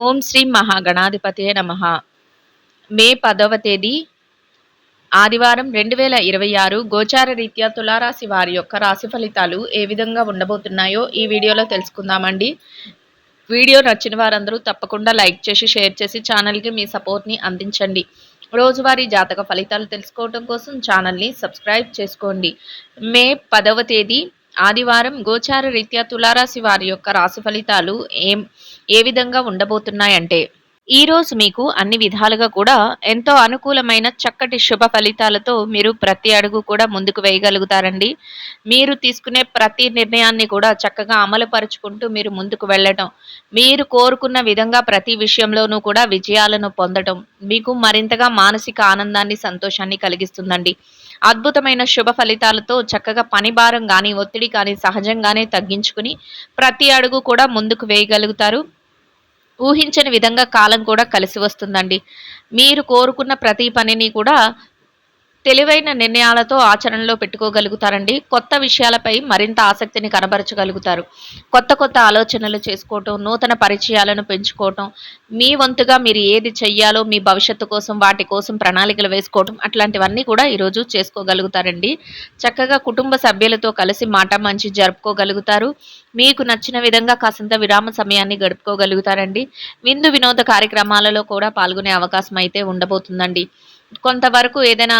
ఓం శ్రీ మహాగణాధిపతయే నమః. మే 10వ తేదీ ఆదివారం 2026 గోచార రీత్యా తులారాశి వారి యొక్క రాశి ఫలితాలు ఏ విధంగా ఉండబోతున్నాయో ఈ వీడియోలో తెలుసుకుందామండి. వీడియో నచ్చిన వారందరూ తప్పకుండా లైక్ చేసి, షేర్ చేసి ఛానల్‌కి మీ సపోర్ట్‌ని అందించండి. రోజువారీ జాతక ఫలితాలు తెలుసుకోవడం కోసం ఛానల్‌ని సబ్స్క్రైబ్ చేసుకోండి. మే 10వ తేదీ ఆదివారం గోచార రీత్యా తులారాశి వారి యొక్క రాశి ఫలితాలు ఏ విధంగా ఉండబోతున్నాయంటే, ఈరోజు మీకు అన్ని విధాలుగా కూడా ఎంతో అనుకూలమైన చక్కటి శుభ ఫలితాలతో మీరు ప్రతి అడుగు కూడా ముందుకు వేయగలుగుతారండి. మీరు తీసుకునే ప్రతి నిర్ణయాన్ని కూడా చక్కగా అమలుపరుచుకుంటూ మీరు ముందుకు వెళ్ళటం, మీరు కోరుకున్న విధంగా ప్రతి విషయంలోనూ కూడా విజయాలను పొందటం మీకు మరింతగా మానసిక ఆనందాన్ని, సంతోషాన్ని కలిగిస్తుందండి. అద్భుతమైన శుభ ఫలితాలతో చక్కగా పని భారం గానీ, ఒత్తిడి కానీ సహజంగానే తగ్గించుకుని ప్రతి అడుగు కూడా ముందుకు వేయగలుగుతారు. ఊహించని విధంగా కాలం కూడా కలిసి వస్తుందండి. మీరు కోరుకున్న ప్రతి పనిని కూడా తెలివైన నిర్ణయాలతో ఆచరణలో పెట్టుకోగలుగుతారండి. కొత్త విషయాలపై మరింత ఆసక్తిని కనబరచగలుగుతారు. కొత్త కొత్త ఆలోచనలు చేసుకోవటం, నూతన పరిచయాలను పెంచుకోవటం, మీ వంతుగా మీరు ఏది చెయ్యాలో మీ భవిష్యత్తు కోసం వాటి కోసం ప్రణాళికలు వేసుకోవటం అట్లాంటివన్నీ కూడా ఈరోజు చేసుకోగలుగుతారండి. చక్కగా కుటుంబ సభ్యులతో కలిసి మాటామంచి జరుపుకోగలుగుతారు. మీకు నచ్చిన విధంగా కాసింత విరామ సమయాన్ని గడుపుకోగలుగుతారండి. విందు వినోద కార్యక్రమాలలో కూడా పాల్గొనే అవకాశం అయితే ఉండబోతుందండి. కొంతవరకు ఏదైనా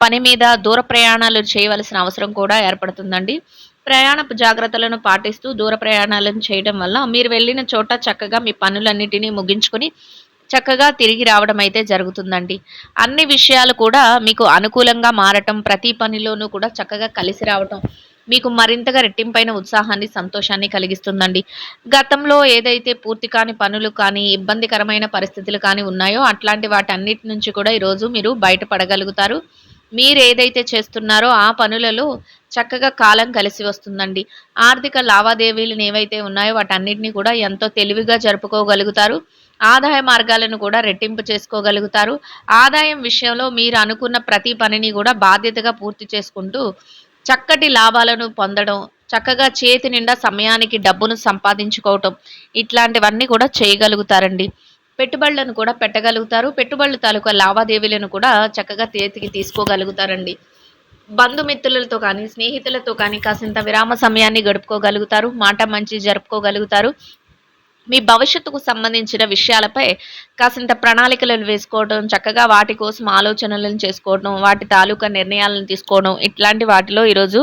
పని మీద దూర ప్రయాణాలు చేయవలసిన అవసరం కూడా ఏర్పడుతుందండి. ప్రయాణపు జాగ్రత్తలను పాటిస్తూ దూర ప్రయాణాలను చేయడం వల్ల మీరు వెళ్ళిన చోట చక్కగా మీ పనులన్నిటినీ ముగించుకొని చక్కగా తిరిగి రావడం అయితే జరుగుతుందండి. అన్ని విషయాలు కూడా మీకు అనుకూలంగా మారటం, ప్రతి పనిలోనూ కూడా చక్కగా కలిసి రావటం మీకు మరింతగా రెట్టింపైన ఉత్సాహాన్ని, సంతోషాన్ని కలిగిస్తుందండి. గతంలో ఏదైతే పూర్తి కాని పనులు కానీ, ఇబ్బందికరమైన పరిస్థితులు కానీ ఉన్నాయో అట్లాంటి వాటన్నిటి నుంచి కూడా ఈరోజు మీరు బయటపడగలుగుతారు. మీరేదైతే చేస్తున్నారో ఆ పనులలో చక్కగా కాలం కలిసి వస్తుందండి. ఆర్థిక లావాదేవీలు ఏవైతే ఉన్నాయో వాటన్నిటిని కూడా ఎంతో తెలివిగా జరుపుకోగలుగుతారు. ఆదాయ మార్గాలను కూడా రెట్టింపు చేసుకోగలుగుతారు. ఆదాయం విషయంలో మీరు అనుకున్న ప్రతి పనిని కూడా బాధ్యతగా పూర్తి చేసుకుంటూ చక్కటి లాభాలను పొందడం, చక్కగా చేతి నిండా సమయానికి డబ్బును సంపాదించుకోవటం ఇట్లాంటివన్నీ కూడా చేయగలుగుతారండి. పెట్టుబడులను కూడా పెట్టగలుగుతారు. పెట్టుబడుల తాలూకా లావాదేవీలను కూడా చక్కగా చేతికి తీసుకోగలుగుతారండి. బంధుమిత్రులతో కానీ, స్నేహితులతో కానీ కాసింత విరామ సమయాన్ని గడుపుకోగలుగుతారు. మాట మంచి జరుపుకోగలుగుతారు. మీ భవిష్యత్తుకు సంబంధించిన విషయాలపై కాసింత ప్రణాళికలను వేసుకోవడం, చక్కగా వాటి కోసం ఆలోచనలను చేసుకోవడం, వాటి తాలూకా నిర్ణయాలను తీసుకోవడం ఇట్లాంటి వాటిలో ఈరోజు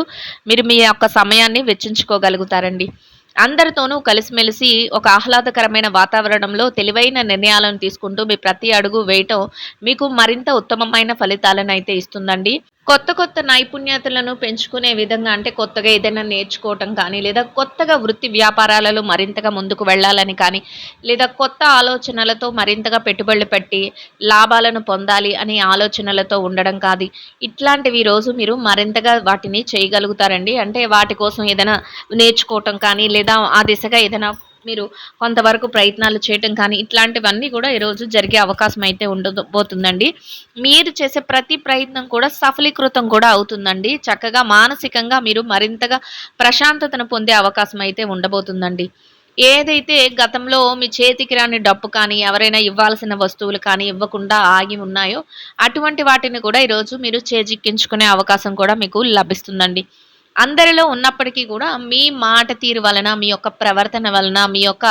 మీరు మీ యొక్క సమయాన్ని వెచ్చించుకోగలుగుతారండి. అందరితోనూ కలిసిమెలిసి ఒక ఆహ్లాదకరమైన వాతావరణంలో తెలివైన నిర్ణయాలను తీసుకుంటూ మీ ప్రతి అడుగు వేయటం మీకు మరింత ఉత్తమమైన ఫలితాలను అయితే ఇస్తుందండి. కొత్త కొత్త నైపుణ్యతలను పెంచుకునే విధంగా అంటే కొత్తగా ఏదైనా నేర్చుకోవటం కానీ, లేదా కొత్తగా వృత్తి వ్యాపారాలలో మరింతగా ముందుకు వెళ్ళాలని కానీ, లేదా కొత్త ఆలోచనలతో మరింతగా పెట్టుబడులు పెట్టి లాభాలను పొందాలి అనే ఆలోచనలతో ఉండడం కాదు. ఇట్లాంటివి ఈరోజు మీరు మరింతగా వాటిని చేయగలుగుతారండి. అంటే వాటి కోసం ఏదైనా నేర్చుకోవటం కానీ, లేదా ఆ దిశగా ఏదైనా మీరు కొంతవరకు ప్రయత్నాలు చేయటం కానీ ఇట్లాంటివన్నీ కూడా ఈరోజు జరిగే అవకాశం అయితే ఉండబోతుందండి. మీరు చేసే ప్రతి ప్రయత్నం కూడా సఫలీకృతం కూడా అవుతుందండి. చక్కగా మానసికంగా మీరు మరింతగా ప్రశాంతతను పొందే అవకాశం అయితే ఉండబోతుందండి. ఏదైతే గతంలో మీ చేతికి రాని డబ్బు కానీ, ఎవరైనా ఇవ్వాల్సిన వస్తువులు కానీ ఇవ్వకుండా ఆగి ఉన్నాయో అటువంటి వాటిని కూడా ఈరోజు మీరు చేజిక్కించుకునే అవకాశం కూడా మీకు లభిస్తుందండి. అందరిలో ఉన్నప్పటికీ కూడా మీ మాట తీరు వలన, మీ యొక్క ప్రవర్తన వలన, మీ యొక్క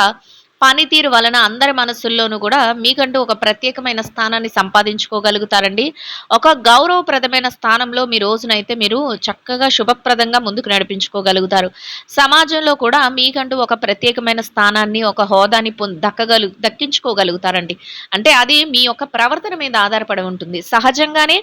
పనితీరు వలన అందరి మనసుల్లోనూ కూడా మీకంటూ ఒక ప్రత్యేకమైన స్థానాన్ని సంపాదించుకోగలుగుతారండి. ఒక గౌరవప్రదమైన స్థానంలో మీ రోజునైతే మీరు చక్కగా శుభప్రదంగా ముందుకు నడిపించుకోగలుగుతారు. సమాజంలో కూడా మీకంటూ ఒక ప్రత్యేకమైన స్థానాన్ని, ఒక హోదాని దక్కించుకోగలుగుతారండి. అంటే అది మీ యొక్క ప్రవర్తన మీద ఆధారపడి ఉంటుంది. సహజంగానే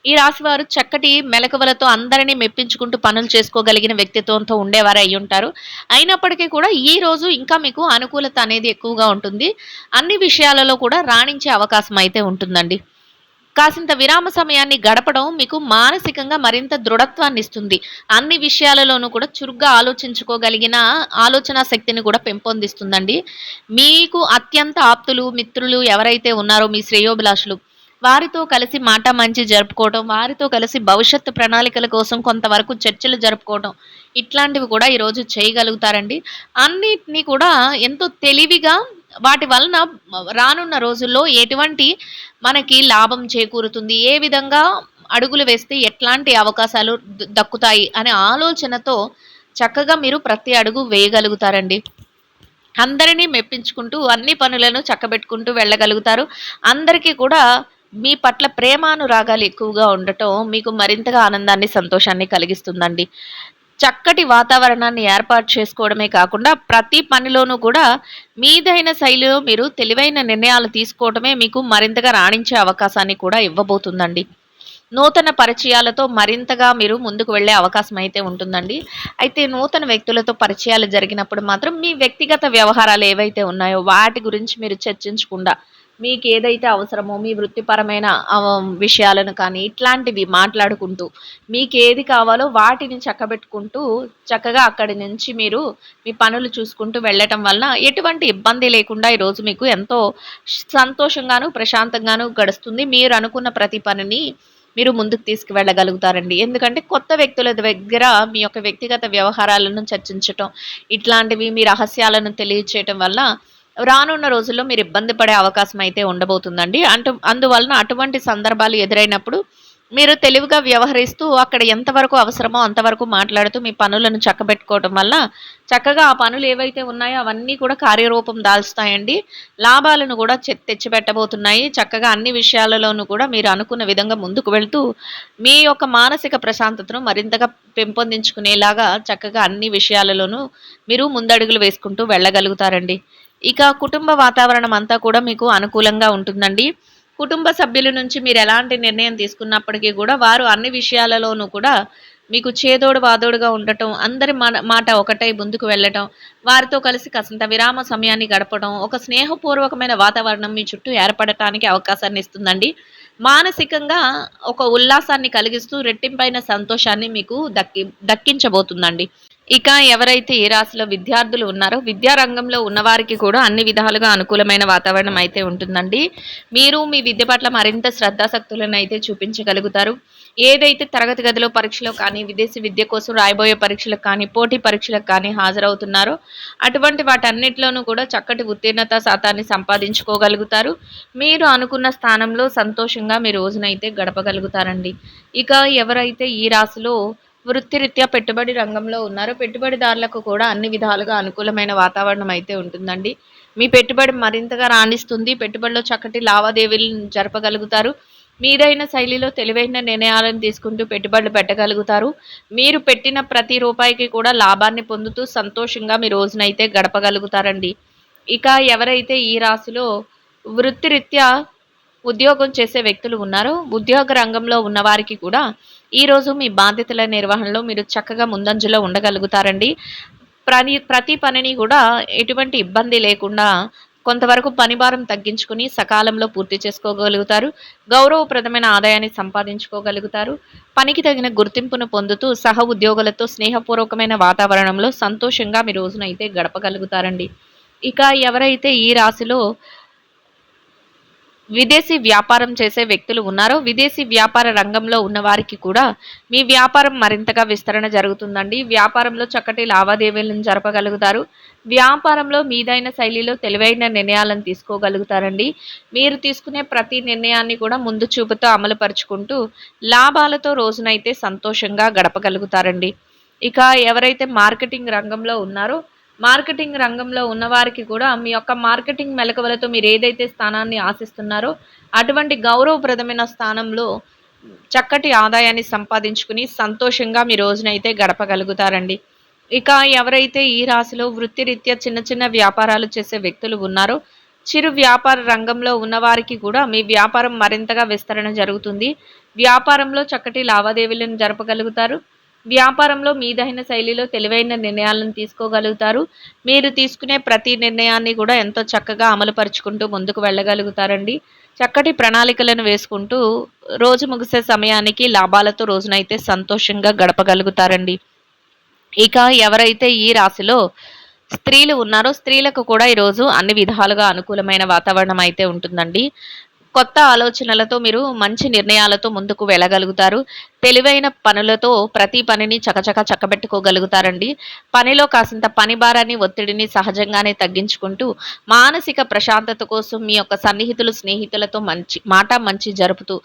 ఈ రాశివారు చక్కటి మెలకువలతో అందరినీ మెప్పించుకుంటూ పనులు చేసుకోగలిగిన వ్యక్తిత్వంతో ఉండేవారే అయ్యుంటారు. అయినప్పటికీ కూడా ఈ రోజు ఇంకా మీకు అనుకూలత అనేది ఎక్కువగా ఉంటుంది. అన్ని విషయాలలో కూడా రాణించే అవకాశం అయితే ఉంటుందండి. కాసింత విరామ సమయాన్ని గడపడం మీకు మానసికంగా మరింత దృఢత్వాన్నిస్తుంది. అన్ని విషయాలలోనూ కూడా చురుగ్గా ఆలోచించుకోగలిగిన ఆలోచనా శక్తిని కూడా పెంపొందిస్తుందండి. మీకు అత్యంత ఆప్తులు, మిత్రులు ఎవరైతే ఉన్నారో మీ శ్రేయోభిలాషులు వారితో కలిసి మాటామంచి జరుపుకోవటం, వారితో కలిసి భవిష్యత్తు ప్రణాళికల కోసం కొంతవరకు చర్చలు జరుపుకోవటం, ఇట్లాంటివి కూడా ఈరోజు చేయగలుగుతారండి. అన్నిటిని కూడా ఎంతో తెలివిగా వాటి వలన రానున్న రోజుల్లో ఎటువంటి మనకి లాభం చేకూరుతుంది, ఏ విధంగా అడుగులు వేస్తే ఎట్లాంటి అవకాశాలు దక్కుతాయి అనే ఆలోచనతో చక్కగా మీరు ప్రతి అడుగు వేయగలుగుతారండి. అందరినీ మెప్పించుకుంటూ అన్ని పనులను చక్కబెట్టుకుంటూ వెళ్ళగలుగుతారు. అందరికీ కూడా మీ పట్ల ప్రేమానురాగాలు ఎక్కువగా ఉండటం మీకు మరింతగా ఆనందాన్ని, సంతోషాన్ని కలిగిస్తుందండి. చక్కటి వాతావరణాన్ని ఏర్పాటు చేసుకోవడమే కాకుండా ప్రతి పనిలోనూ కూడా మీదైన శైలిలో మీరు తెలివైన నిర్ణయాలు తీసుకోవడమే మీకు మరింతగా రాణించే అవకాశాన్ని కూడా ఇవ్వబోతుందండి. నూతన పరిచయాలతో మరింతగా మీరు ముందుకు వెళ్ళే అవకాశం అయితే ఉంటుందండి. అయితే నూతన వ్యక్తులతో పరిచయాలు జరిగినప్పుడు మాత్రం మీ వ్యక్తిగత వ్యవహారాలు ఏవైతే ఉన్నాయో వాటి గురించి మీరు చర్చించకుండా మీకేదైతే అవసరమో మీ వృత్తిపరమైన విషయాలను కానీ ఇట్లాంటివి మాట్లాడుకుంటూ మీకేది కావాలో వాటిని చక్కబెట్టుకుంటూ చక్కగా అక్కడి నుంచి మీరు మీ పనులు చూసుకుంటూ వెళ్ళటం వలన ఎటువంటి ఇబ్బంది లేకుండా ఈరోజు మీకు ఎంతో సంతోషంగాను, ప్రశాంతంగాను గడుస్తుంది. మీరు అనుకున్న ప్రతి పనిని మీరు ముందుకు తీసుకువెళ్ళగలుగుతారండి. ఎందుకంటే కొత్త వ్యక్తుల దగ్గర మీ యొక్క వ్యక్తిగత వ్యవహారాలను చర్చించటం, ఇట్లాంటివి మీ రహస్యాలను తెలియచేయటం వల్ల రానున్న రోజుల్లో మీరు ఇబ్బంది పడే అవకాశం అయితే ఉండబోతుందండి. అందువలన అటువంటి సందర్భాలు ఎదురైనప్పుడు మీరు తెలివిగా వ్యవహరిస్తూ అక్కడ ఎంతవరకు అవసరమో అంతవరకు మాట్లాడుతూ మీ పనులను చక్కబెట్టుకోవటం వల్ల చక్కగా ఆ పనులు ఏవైతే ఉన్నాయో అవన్నీ కూడా కార్యరూపం దాల్చుతాయండి. లాభాలను కూడా తెచ్చిపెట్టబోతున్నాయి. చక్కగా అన్ని విషయాలలోనూ కూడా మీరు అనుకున్న విధంగా ముందుకు వెళ్తూ మీ యొక్క మానసిక ప్రశాంతతను మరింతగా పెంపొందించుకునేలాగా చక్కగా అన్ని విషయాలలోనూ మీరు ముందడుగులు వేసుకుంటూ వెళ్ళగలుగుతారండి. ఇక కుటుంబ వాతావరణం అంతా కూడా మీకు అనుకూలంగా ఉంటుందండి. కుటుంబ సభ్యుల నుంచి మీరు ఎలాంటి నిర్ణయం తీసుకున్నప్పటికీ కూడా వారు అన్ని విషయాలలోనూ కూడా మీకు చేదోడు వాదోడుగా ఉండటం, అందరి మాట ఒకటై ముందుకు వెళ్ళటం, వారితో కలిసి కాసింత విరామ సమయాన్ని గడపడం, ఒక స్నేహపూర్వకమైన వాతావరణం మీ చుట్టూ ఏర్పడటానికి అవకాశాన్ని ఇస్తుందండి. మానసికంగా ఒక ఉల్లాసాన్ని కలిగిస్తూ రెట్టింపైన సంతోషాన్ని మీకు దక్కించబోతుందండి. ఇక ఎవరైతే ఏ రాశిలో విద్యార్థులు ఉన్నారో విద్యా రంగంలో ఉన్నవారికి కూడా అన్ని విధాలుగా అనుకూలమైన వాతావరణం అయితే ఉంటుందండి. మీరు మీ విద్య పట్ల మరింత శ్రద్ధాశక్తులను అయితే చూపించగలుగుతారు. ఏదైతే తరగతి గదిలో పరీక్షలు కానీ, విదేశీ విద్య కోసం రాయబోయే పరీక్షలకు కానీ, పోటీ పరీక్షలకు కానీ హాజరవుతున్నారో అటువంటి వాటన్నిటిలోనూ కూడా చక్కటి ఉత్తీర్ణత శాతాన్ని సంపాదించుకోగలుగుతారు. మీరు అనుకున్న స్థానంలో సంతోషంగా మీ రోజునైతే గడపగలుగుతారండి. ఇక ఎవరైతే ఈ రాశిలో వృత్తిరీత్యా పెట్టుబడి రంగంలో ఉన్నారో పెట్టుబడిదారులకు కూడా అన్ని విధాలుగా అనుకూలమైన వాతావరణం అయితే ఉంటుందండి. మీ పెట్టుబడి మరింతగా రాణిస్తుంది. పెట్టుబడిలో చక్కటి లావాదేవీలను జరపగలుగుతారు. మీదైన శైలిలో తెలివైన నిర్ణయాలను తీసుకుంటూ పెట్టుబడులు పెట్టగలుగుతారు. మీరు పెట్టిన ప్రతి రూపాయికి కూడా లాభాన్ని పొందుతూ సంతోషంగా మీ రోజునైతే గడపగలుగుతారండి. ఇక ఎవరైతే ఈ రాశిలో వృత్తిరీత్యా ఉద్యోగం చేసే వ్యక్తులు ఉన్నారో ఉద్యోగ రంగంలో ఉన్నవారికి కూడా ఈరోజు మీ బాధ్యతల నిర్వహణలో మీరు చక్కగా ముందంజలో ఉండగలుగుతారండి. ప్రతి పనిని కూడా ఎటువంటి ఇబ్బంది లేకుండా కొంతవరకు పని భారం తగ్గించుకుని సకాలంలో పూర్తి చేసుకోగలుగుతారు. గౌరవప్రదమైన ఆదాయాన్ని సంపాదించుకోగలుగుతారు. పనికి తగిన గుర్తింపును పొందుతూ సహ ఉద్యోగులతో స్నేహపూర్వకమైన వాతావరణంలో సంతోషంగా మీ రోజునైతే గడపగలుగుతారండి. ఇక ఎవరైతే ఈ రాశిలో విదేశీ వ్యాపారం చేసే వ్యక్తులు ఉన్నారో విదేశీ వ్యాపార రంగంలో ఉన్న వారికి కూడా మీ వ్యాపారం మరింతగా విస్తరణ జరుగుతుందండి. వ్యాపారంలో చక్కటి లావాదేవీలను జరపగలుగుతారు. వ్యాపారంలో మీదైన శైలిలో తెలివైన నిర్ణయాలను తీసుకోగలుగుతారండి. మీరు తీసుకునే ప్రతి నిర్ణయాన్ని కూడా ముందు చూపుతో అమలు పరుచుకుంటూ లాభాలతో రోజునైతే సంతోషంగా గడపగలుగుతారండి. ఇక ఎవరైతే మార్కెటింగ్ రంగంలో ఉన్నారో మార్కెటింగ్ రంగంలో ఉన్నవారికి కూడా మీ యొక్క మార్కెటింగ్ మెలకువలతో మీరు ఏదైతే స్థానాన్ని ఆశిస్తున్నారో అటువంటి గౌరవప్రదమైన స్థానంలో చక్కటి ఆదాయాన్ని సంపాదించుకుని సంతోషంగా మీ రోజునైతే గడపగలుగుతారండి. ఇక ఎవరైతే ఈ రాశిలో వృత్తిరీత్యా చిన్న చిన్న వ్యాపారాలు చేసే వ్యక్తులు ఉన్నారో చిరు వ్యాపార రంగంలో ఉన్నవారికి కూడా మీ వ్యాపారం మరింతగా విస్తరణ జరుగుతుంది. వ్యాపారంలో చక్కటి లావాదేవీలను జరపగలుగుతారు. వ్యాపారంలో మీదైన శైలిలో తెలివైన నిర్ణయాలను తీసుకోగలుగుతారు. మీరు తీసుకునే ప్రతి నిర్ణయాన్ని కూడా ఎంతో చక్కగా అమలుపరుచుకుంటూ ముందుకు వెళ్ళగలుగుతారండి. చక్కటి ప్రణాళికలను వేసుకుంటూ రోజు ముగిసే సమయానికి లాభాలతో రోజునైతే సంతోషంగా గడపగలుగుతారండి. ఇక ఎవరైతే ఈ రాశిలో స్త్రీలు ఉన్నారో స్త్రీలకు కూడా ఈరోజు అన్ని విధాలుగా అనుకూలమైన వాతావరణం అయితే ఉంటుందండి. కొత్త ఆలోచనలతో మీరు మంచి నిర్ణయాలతో ముందుకు వెళ్ళగలుగుతారు. తెలివైన పనులతో ప్రతి పనిని చకచకా చక్కబెట్టుకోగలుగుతారండి. పనిలో కాసింత పని భారాన్ని, ఒత్తిడిని సహజంగానే తగ్గించుకుంటూ, మానసిక ప్రశాంతత కోసం మీ యొక్క సన్నిహితులు, స్నేహితులతో మంచి జరుపుతూ,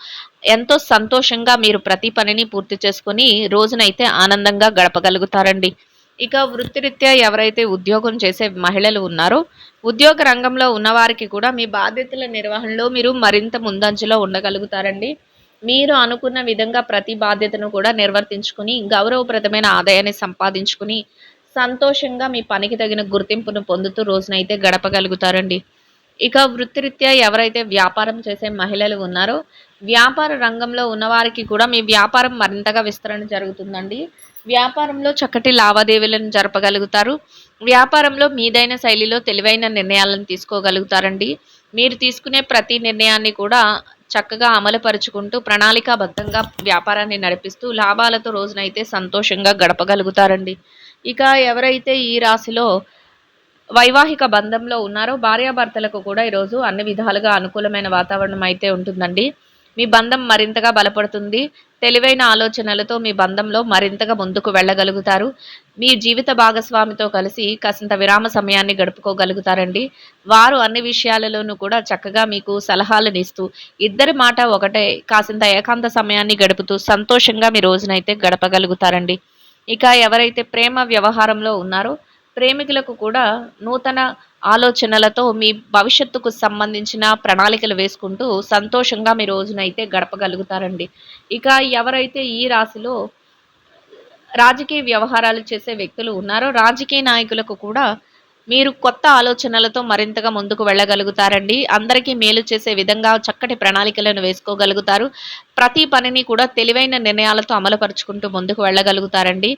ఎంతో సంతోషంగా మీరు ప్రతి పనిని పూర్తి చేసుకొని రోజునైతే ఆనందంగా గడపగలుగుతారండి. ఇక వృత్తిరీత్యా ఎవరైతే ఉద్యోగం చేసే మహిళలు ఉన్నారో, ఉద్యోగ రంగంలో ఉన్నవారికి కూడా మీ బాధ్యతల నిర్వహణలో మీరు మరింత ముందంజలో ఉండగలుగుతారండి. మీరు అనుకున్న విధంగా ప్రతి బాధ్యతను కూడా నిర్వర్తించుకొని, గౌరవప్రదమైన ఆదాయాన్ని సంపాదించుకొని, సంతోషంగా మీ పనికి తగిన గుర్తింపును పొందుతూ రోజునైతే గడపగలుగుతారండి. ఇక వృత్తిరీత్యా ఎవరైతే వ్యాపారం చేసే మహిళలు ఉన్నారో, వ్యాపార రంగంలో ఉన్నవారికి కూడా మీ వ్యాపారం మరింతగా విస్తరణ జరుగుతుందండి. వ్యాపారంలో చక్కటి లావాదేవీలను జరపగలుగుతారు. వ్యాపారంలో మీదైన శైలిలో తెలివైన నిర్ణయాలను తీసుకోగలుగుతారండి. మీరు తీసుకునే ప్రతి నిర్ణయాన్ని కూడా చక్కగా అమలుపరుచుకుంటూ ప్రణాళికాబద్ధంగా వ్యాపారాన్ని నడిపిస్తూ లాభాలతో రోజునైతే సంతోషంగా గడపగలుగుతారండి. ఇక ఎవరైతే ఈ రాశిలో వైవాహిక బంధంలో ఉన్నారో, భార్యాభర్తలకు కూడా ఈరోజు అన్ని విధాలుగా అనుకూలమైన వాతావరణం అయితే ఉంటుందండి. మీ బంధం మరింతగా బలపడుతుంది. తెలివైన ఆలోచనలతో మీ బంధంలో మరింతగా ముందుకు వెళ్ళగలుగుతారు. మీ జీవిత భాగస్వామితో కలిసి కాసింత విరామ సమయాన్ని గడుపుకోగలుగుతారండి. వారు అన్ని విషయాలలోనూ కూడా చక్కగా మీకు సలహాలనిస్తూ, ఇద్దరి మాట ఒకటే, కాసింత ఏకాంత సమయాన్ని గడుపుతూ సంతోషంగా మీ రోజునైతే గడపగలుగుతారండి. ఇక ఎవరైతే ప్రేమ వ్యవహారంలో ఉన్నారో, ప్రేమికులకు కూడా నూతన ఆలోచనలతో మీ భవిష్యత్తుకు సంబంధించిన ప్రణాళికలు వేసుకుంటూ సంతోషంగా మీ రోజునైతే గడపగలుగుతారండి. ఇక ఎవరైతే ఈ రాశిలో రాజకీయ వ్యవహారాలు చేసే వ్యక్తులు ఉన్నారో, రాజకీయ నాయకులకు కూడా మీరు కొత్త ఆలోచనలతో మరింతగా ముందుకు వెళ్ళగలుగుతారండి. అందరికీ మేలు చేసే విధంగా చక్కటి ప్రణాళికలను వేసుకోగలుగుతారు. ప్రతి పనిని కూడా తెలివైన నిర్ణయాలతో అమలుపరుచుకుంటూ ముందుకు వెళ్ళగలుగుతారండి.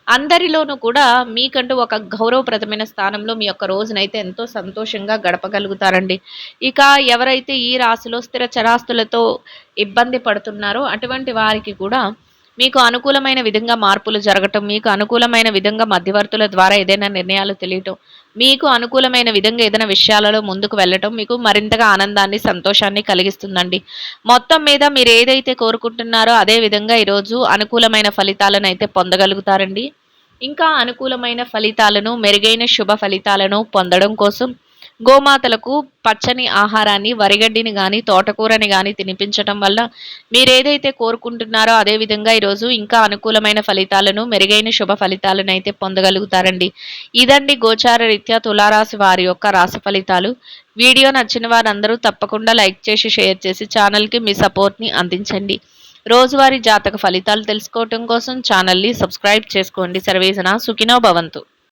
అందరిలోనూ కూడా మీకంటూ ఒక గౌరవప్రదమైన స్థానంలో మీ యొక్క రోజునైతే ఎంతో సంతోషంగా గడపగలుగుతారండి. ఇక ఎవరైతే ఈ రాశిలో స్థిర చరాస్తులతో ఇబ్బంది పడుతున్నారో, అటువంటి వారికి కూడా మీకు అనుకూలమైన విధంగా మార్పులు జరగటం, మీకు అనుకూలమైన విధంగా మధ్యవర్తుల ద్వారా ఏదైనా నిర్ణయాలు తెలియటం, మీకు అనుకూలమైన విధంగా ఏదైనా విషయాలలో ముందుకు వెళ్ళటం మీకు మరింతగా ఆనందాన్ని, సంతోషాన్ని కలిగిస్తుందండి. మొత్తం మీద మీరు ఏదైతే కోరుకుంటున్నారో అదే విధంగా ఈరోజు అనుకూలమైన ఫలితాలను అయితే పొందగలుగుతారండి. ఇంకా అనుకూలమైన ఫలితాలను, మెరుగైన శుభ ఫలితాలను పొందడం కోసం గోమాతలకు పచ్చని ఆహారాన్ని, వరిగడ్డిని గాని, తోటకూరని గాని తినిపించటం వల్ల మీరేదైతే కోరుకుంటున్నారో అదే విధంగా ఈరోజు ఇంకా అనుకూలమైన ఫలితాలను, మెరుగైన శుభ ఫలితాలను అయితే పొందగలుగుతారండి. ఇదండి గోచార రీత్యా తులారాశి వారి యొక్క రాశి ఫలితాలు. వీడియో నచ్చిన వారందరూ తప్పకుండా లైక్ చేసి, షేర్ చేసి ఛానల్కి మీ సపోర్ట్ని అందించండి. రోజువారీ జాతక ఫలితాలు తెలుసుకోవటం కోసం ఛానల్ని సబ్స్క్రైబ్ చేసుకోండి. సర్వేజన సుఖినో భవంతు.